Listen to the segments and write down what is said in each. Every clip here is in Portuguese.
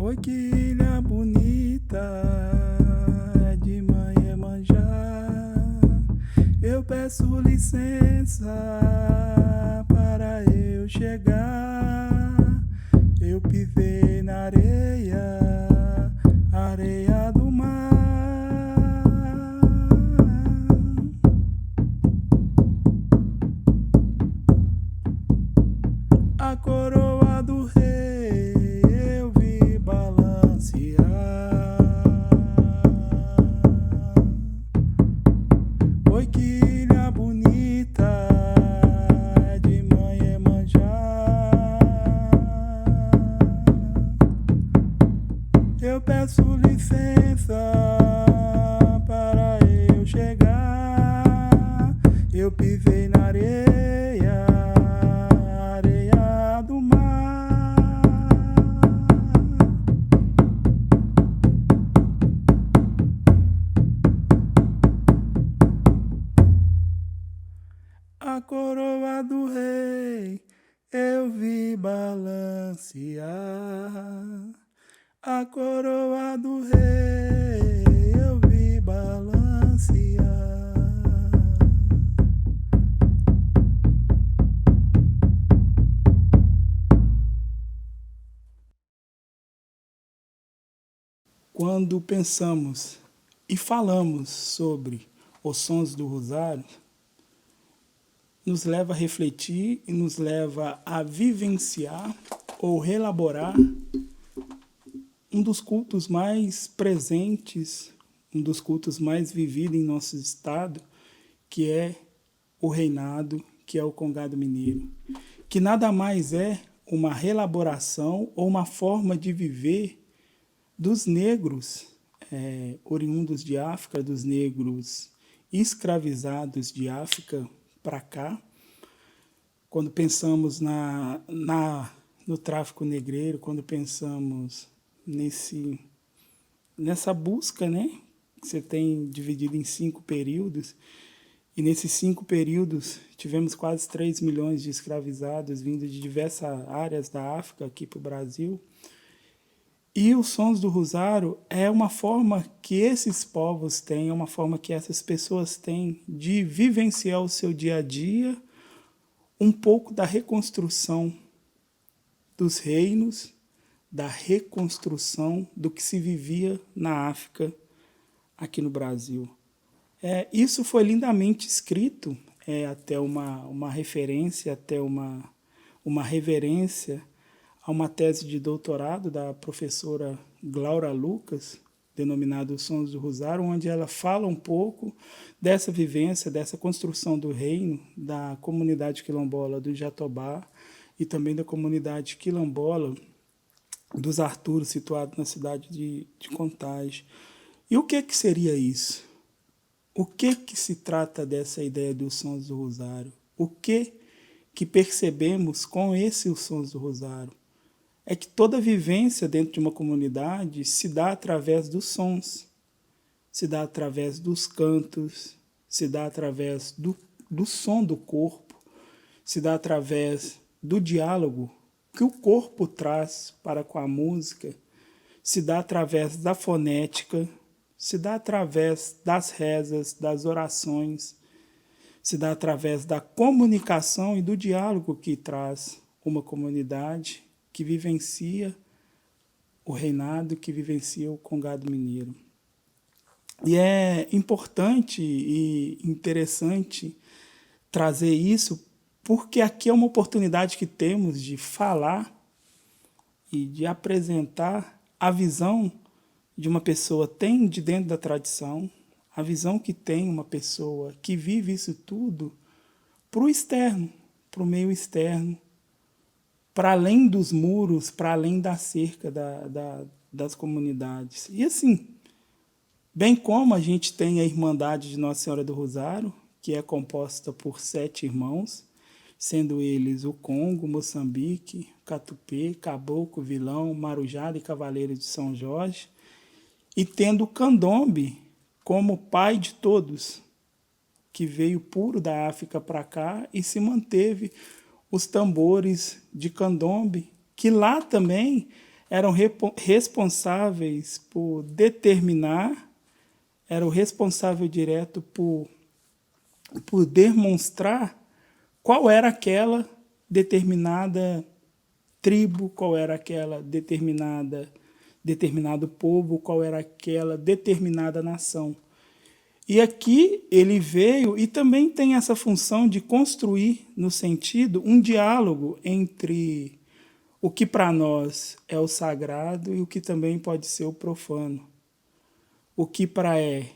Oi, que ilha bonita de Iemanjá. Eu peço licença para eu chegar. Eu pisei na areia, areia do mar. A coroa do rei eu vi balancear. Oi, que ilha bonita de Iemanjá. Eu peço licença para eu chegar. Eu pisei na areia, areia do mar. A coroa do rei eu vi balancear. A coroa do rei eu vi balancear. Quando pensamos e falamos sobre os sons do rosário, nos leva a refletir e nos leva a vivenciar ou relaborar um dos cultos mais presentes, um dos cultos mais vividos em nosso estado, que é o reinado, que é o Congado Mineiro, que nada mais é uma relaboração ou uma forma de viver dos negros oriundos de África, dos negros escravizados de África para cá. Quando pensamos no tráfico negreiro, quando pensamos nessa busca, né, que você tem dividido em 5 períodos, e nesses 5 períodos tivemos quase 3 milhões de escravizados vindo de diversas áreas da África aqui para o Brasil. E os sons do rosário é uma forma que esses povos têm, é uma forma que essas pessoas têm de vivenciar o seu dia a dia, um pouco da reconstrução dos reinos, da reconstrução do que se vivia na África, aqui no Brasil. Isso foi lindamente escrito, até uma referência, até uma reverência a uma tese de doutorado da professora Glaura Lucas, denominada Os Sons do Rosário, onde ela fala um pouco dessa vivência, dessa construção do reino, da comunidade quilombola do Jatobá e também da comunidade quilombola dos Arturos, situado na cidade de Contagem. E o que seria isso? O que se trata dessa ideia dos Sons do Rosário? O que percebemos com esses Sons do Rosário? É que toda vivência dentro de uma comunidade se dá através dos sons, se dá através dos cantos, se dá através do som do corpo, se dá através do diálogo que o corpo traz para com a música, se dá através da fonética, se dá através das rezas, das orações, se dá através da comunicação e do diálogo que traz uma comunidade que vivencia o reinado, que vivencia o Congado Mineiro. E é importante e interessante trazer isso, porque aqui é uma oportunidade que temos de falar e de apresentar a visão de uma pessoa tem de dentro da tradição, a visão que tem uma pessoa que vive isso tudo para o externo, para o meio externo, para além dos muros, para além da cerca das comunidades. E assim, Bem como a gente tem a Irmandade de Nossa Senhora do Rosário, que é composta por 7 irmãos, sendo eles o Congo, Moçambique, Catupê, Caboclo, Vilão, Marujá e Cavaleiro de São Jorge, e tendo o Candombe como pai de todos, que veio puro da África para cá e se manteve os tambores de candombe, que lá também eram responsáveis por determinar, era o responsável direto por demonstrar qual era aquela determinada tribo, qual era aquela determinado povo, qual era aquela determinada nação. E aqui ele veio e também tem essa função de construir, no sentido, um diálogo entre o que para nós é o sagrado e o que também pode ser o profano. O que para é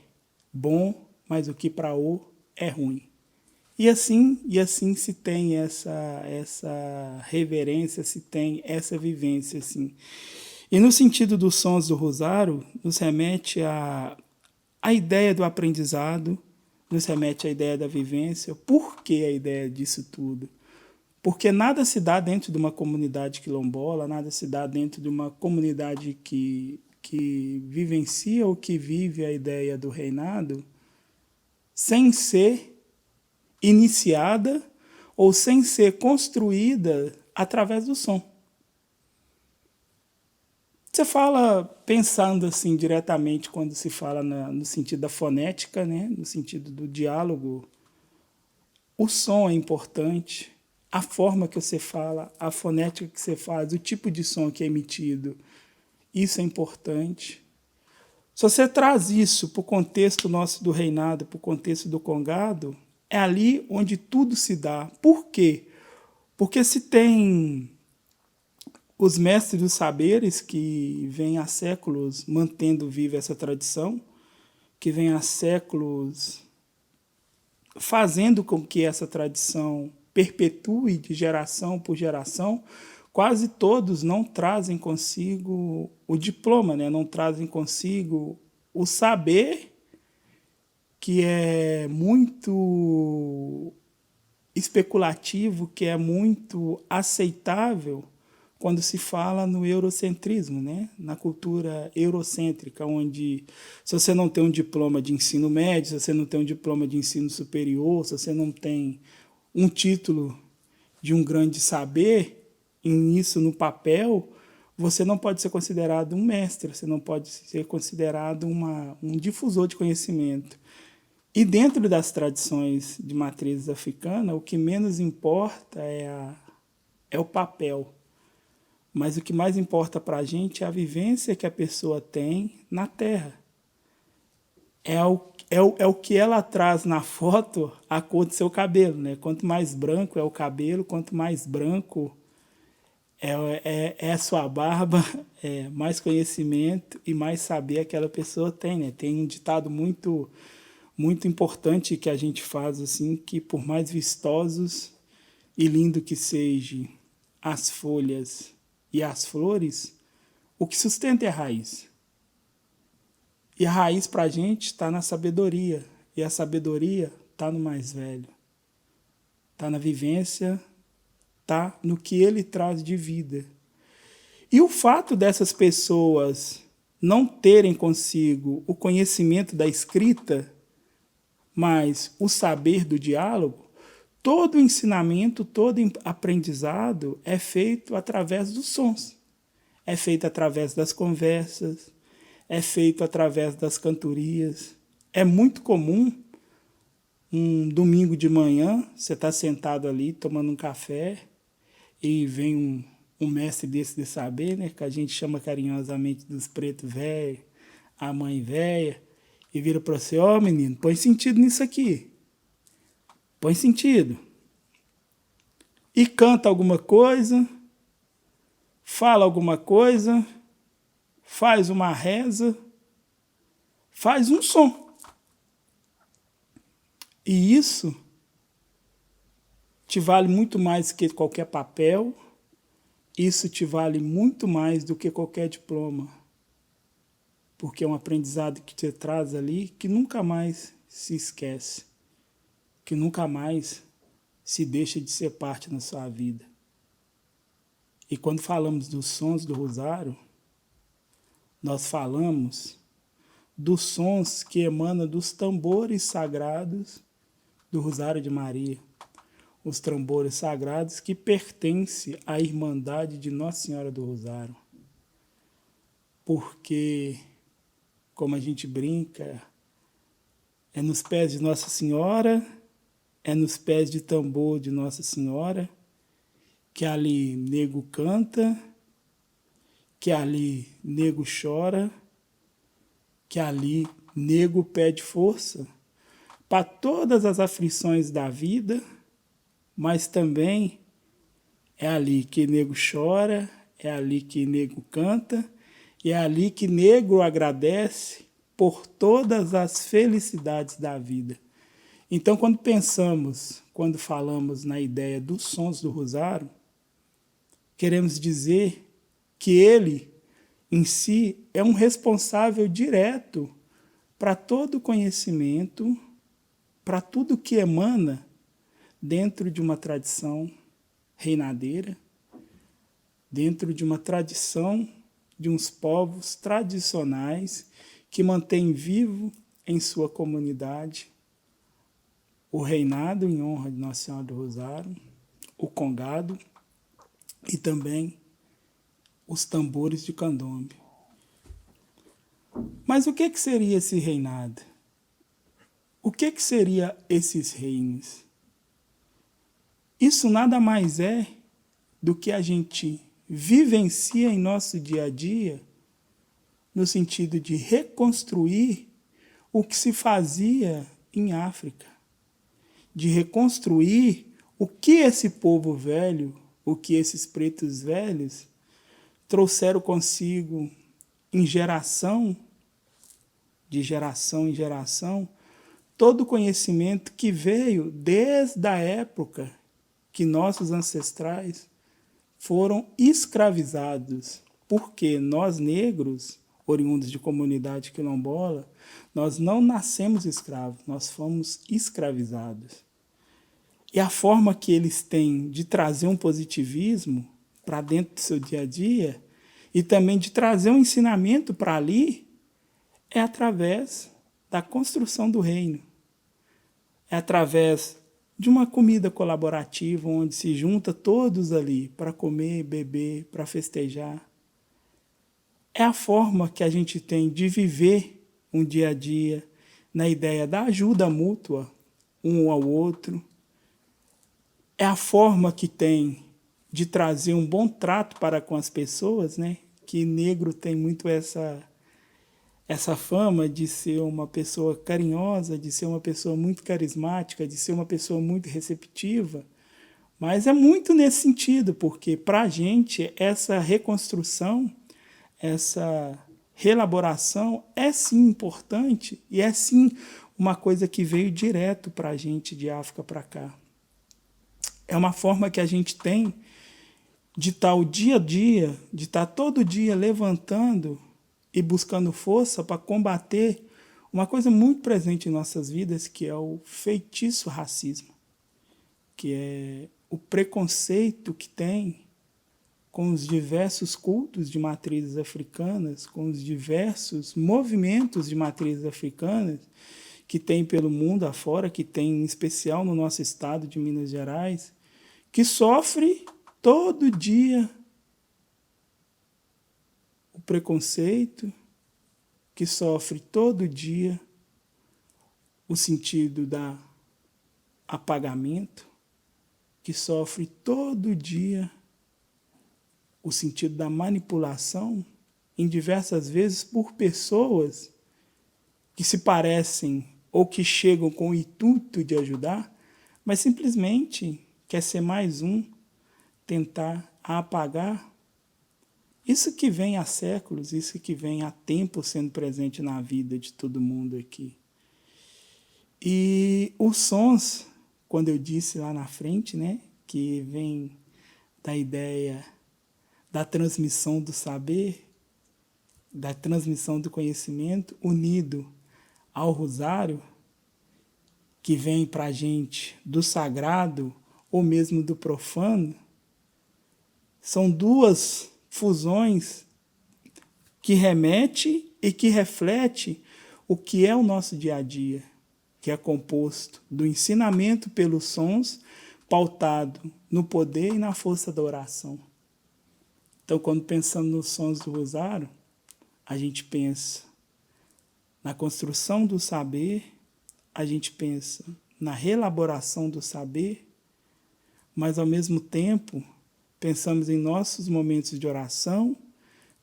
bom, mas o que para o é ruim. E assim se tem essa reverência, se tem essa vivência. Assim. E no sentido dos sons do rosário, nos remete a ideia do aprendizado, nos remete à ideia da vivência. Por que a ideia disso tudo? Porque nada se dá dentro de uma comunidade quilombola, nada se dá dentro de uma comunidade que vivencia ou que vive a ideia do reinado, sem ser iniciada ou sem ser construída através do som. Você fala pensando assim diretamente quando se fala no sentido da fonética, né? No sentido do diálogo, o som é importante, a forma que você fala, a fonética que você faz, o tipo de som que é emitido, isso é importante. Se você traz isso para o contexto nosso do reinado, para o contexto do congado, é ali onde tudo se dá. Por quê? Porque se tem os mestres dos saberes que vêm há séculos mantendo viva essa tradição, que vêm há séculos fazendo com que essa tradição perpetue de geração por geração, quase todos não trazem consigo o diploma, né? Não trazem consigo o saber, que é muito especulativo, que é muito aceitável quando se fala no eurocentrismo, né? Na cultura eurocêntrica, onde se você não tem um diploma de ensino médio, se você não tem um diploma de ensino superior, se você não tem um título de um grande saber, isso no papel, você não pode ser considerado um mestre, você não pode ser considerado um difusor de conhecimento. E dentro das tradições de matrizes africanas, o que menos importa é o papel. Mas o que mais importa para a gente é a vivência que a pessoa tem na Terra. É o que ela traz na foto, a cor do seu cabelo. Né? Quanto mais branco é o cabelo, quanto mais branco é a sua barba, mais conhecimento e mais saber aquela pessoa tem. Né? Tem um ditado muito importante que a gente faz, assim, que por mais vistosos e lindo que sejam as folhas e as flores, o que sustenta é a raiz. E a raiz para a gente está na sabedoria, e a sabedoria está no mais velho. Está na vivência, está no que ele traz de vida. E o fato dessas pessoas não terem consigo o conhecimento da escrita, mas o saber do diálogo, todo ensinamento, todo aprendizado é feito através dos sons, é feito através das conversas, é feito através das cantorias. É muito comum, um domingo de manhã, você está sentado ali tomando um café e vem um mestre desse de saber, né, que a gente chama carinhosamente dos pretos velhos, a mãe velha, e vira para você: ó, menino, põe sentido nisso aqui. Põe sentido. E canta alguma coisa, fala alguma coisa, faz uma reza, faz um som. E isso te vale muito mais que qualquer papel, isso te vale muito mais do que qualquer diploma. porque é um aprendizado que te traz ali que nunca mais se esquece, que nunca mais se deixa de ser parte na sua vida. E quando falamos dos sons do rosário, nós falamos dos sons que emanam dos tambores sagrados do Rosário de Maria, os tambores sagrados que pertencem à Irmandade de Nossa Senhora do Rosário. Porque, como a gente brinca, é nos pés de Nossa Senhora, é nos pés de tambor de Nossa Senhora, que ali nego canta, que ali nego chora, que ali nego pede força para todas as aflições da vida, mas também é ali que nego chora, é ali que nego canta, e é ali que nego agradece por todas as felicidades da vida. Então, quando falamos na ideia dos sons do rosário, queremos dizer que ele, em si, é um responsável direto para todo conhecimento, para tudo que emana dentro de uma tradição reinadeira, dentro de uma tradição de uns povos tradicionais que mantêm vivo em sua comunidade o reinado em honra de Nossa Senhora do Rosário, o congado e também os tambores de candomblé. Mas o que seria esse reinado? O que seria esses reinos? Isso nada mais é do que a gente vivencia em nosso dia a dia, no sentido de reconstruir o que se fazia em África, de reconstruir o que esse povo velho, o que esses pretos velhos trouxeram consigo em geração, de geração em geração, todo o conhecimento que veio desde a época que nossos ancestrais foram escravizados, porque nós negros, oriundos de comunidade quilombola, nós não nascemos escravos, nós fomos escravizados. E a forma que eles têm de trazer um positivismo para dentro do seu dia a dia e também de trazer um ensinamento para ali é através da construção do reino. É através de uma comida colaborativa onde se junta todos ali para comer, beber, para festejar. É a forma que a gente tem de viver um dia a dia na ideia da ajuda mútua um ao outro. É a forma que tem de trazer um bom trato para com as pessoas, né? Que negro tem muito essa fama de ser uma pessoa carinhosa, de ser uma pessoa muito carismática, de ser uma pessoa muito receptiva, mas é muito nesse sentido, porque para a gente essa reconstrução, essa reelaboração é sim importante e é sim uma coisa que veio direto para a gente de África para cá. É uma forma que a gente tem de estar o dia a dia, de estar todo dia levantando e buscando força para combater uma coisa muito presente em nossas vidas, que é o feitiço racismo, que é o preconceito que tem com os diversos cultos de matrizes africanas, com os diversos movimentos de matrizes africanas que tem pelo mundo afora, que tem em especial no nosso estado de Minas Gerais, que sofre todo dia o preconceito, que sofre todo dia o sentido da apagamento, que sofre todo dia o sentido da manipulação, em diversas vezes por pessoas que se parecem ou que chegam com o intuito de ajudar, mas simplesmente quer ser mais um, tentar apagar. Isso que vem há séculos, isso que vem há tempo sendo presente na vida de todo mundo aqui. E os sons, quando eu disse lá na frente, né, que vem da ideia da transmissão do saber, da transmissão do conhecimento, unido ao rosário, que vem para a gente do sagrado ou mesmo do profano, são duas fusões que remete e que reflete o que é o nosso dia a dia, que é composto do ensinamento pelos sons, pautado no poder e na força da oração. Então, quando pensamos nos sons do rosário, a gente pensa na construção do saber, a gente pensa na reelaboração do saber, mas, ao mesmo tempo, pensamos em nossos momentos de oração,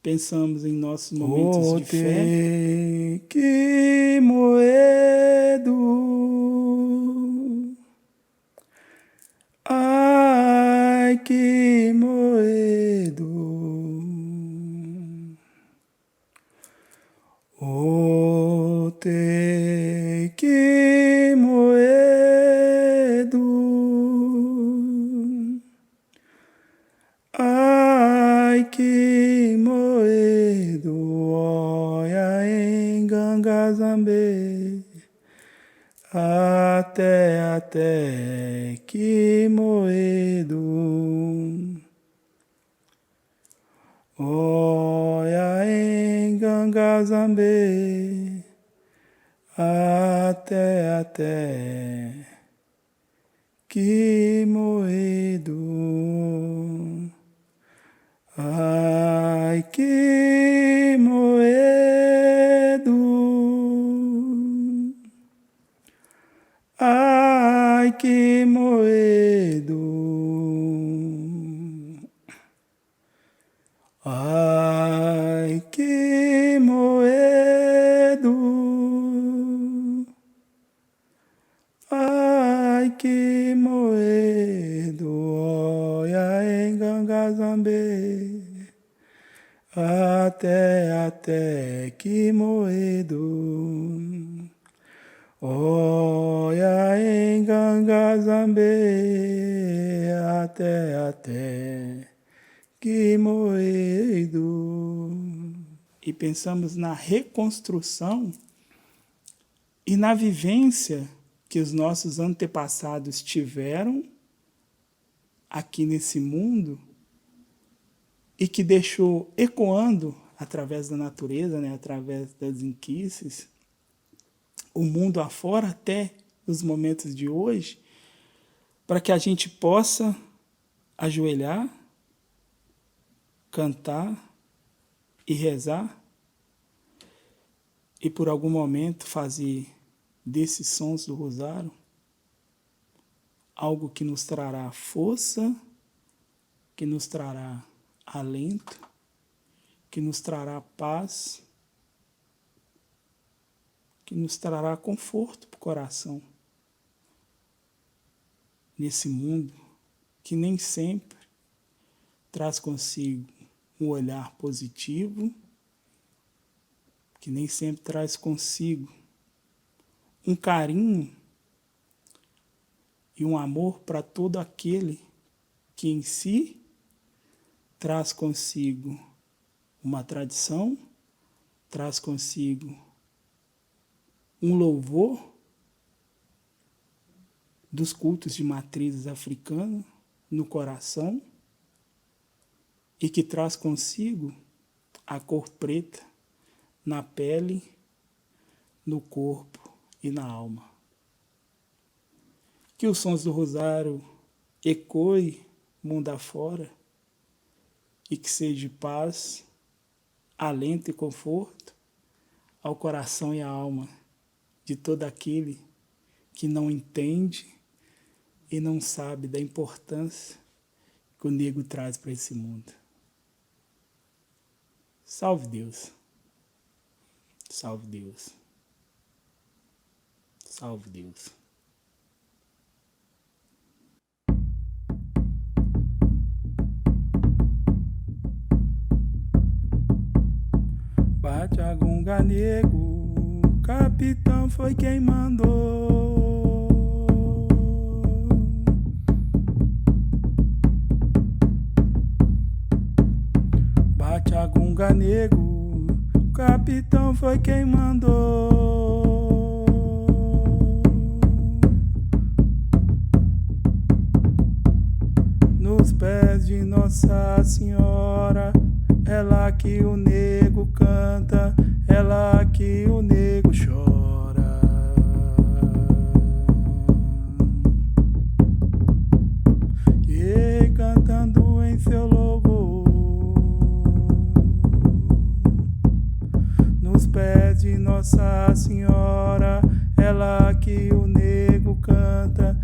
pensamos em nossos momentos de fé. Que moedo, ai que moedo, oh te que moedo, ai que moedo, olha em Gangazambe, até que moedo, olha em Gangazambe, até que moedo, ai que moedo, ai que moedo, ai que moedo, ai que moedo, olha em Gangazambe, até que moedo, olha em Gangazambe, até que moedo. E pensamos na reconstrução e na vivência que os nossos antepassados tiveram aqui nesse mundo e que deixou ecoando através da natureza, né, através das inquices, o mundo afora até os momentos de hoje, para que a gente possa ajoelhar, cantar e rezar, e por algum momento fazer desses sons do rosário algo que nos trará força, que nos trará alento, que nos trará paz, que nos trará conforto para o coração. Nesse mundo que nem sempre traz consigo um olhar positivo, que nem sempre traz consigo um carinho e um amor para todo aquele que em si traz consigo uma tradição, traz consigo um louvor dos cultos de matrizes africanas no coração e que traz consigo a cor preta na pele, no corpo e na alma. Que os sons do rosário ecoem mundo afora e que seja paz, alento e conforto ao coração e à alma de todo aquele que não entende e não sabe da importância que o negro traz para esse mundo. Salve Deus. Salve Deus. Salve Deus. Bate a gunga, nego, capitão foi quem mandou. Bate a gunga, nego, capitão foi quem mandou. Nos pés de Nossa Senhora, ela que o nego canta, ela que o nego chora. E cantando em seu louvor, nos pés de Nossa Senhora, ela que o nego canta,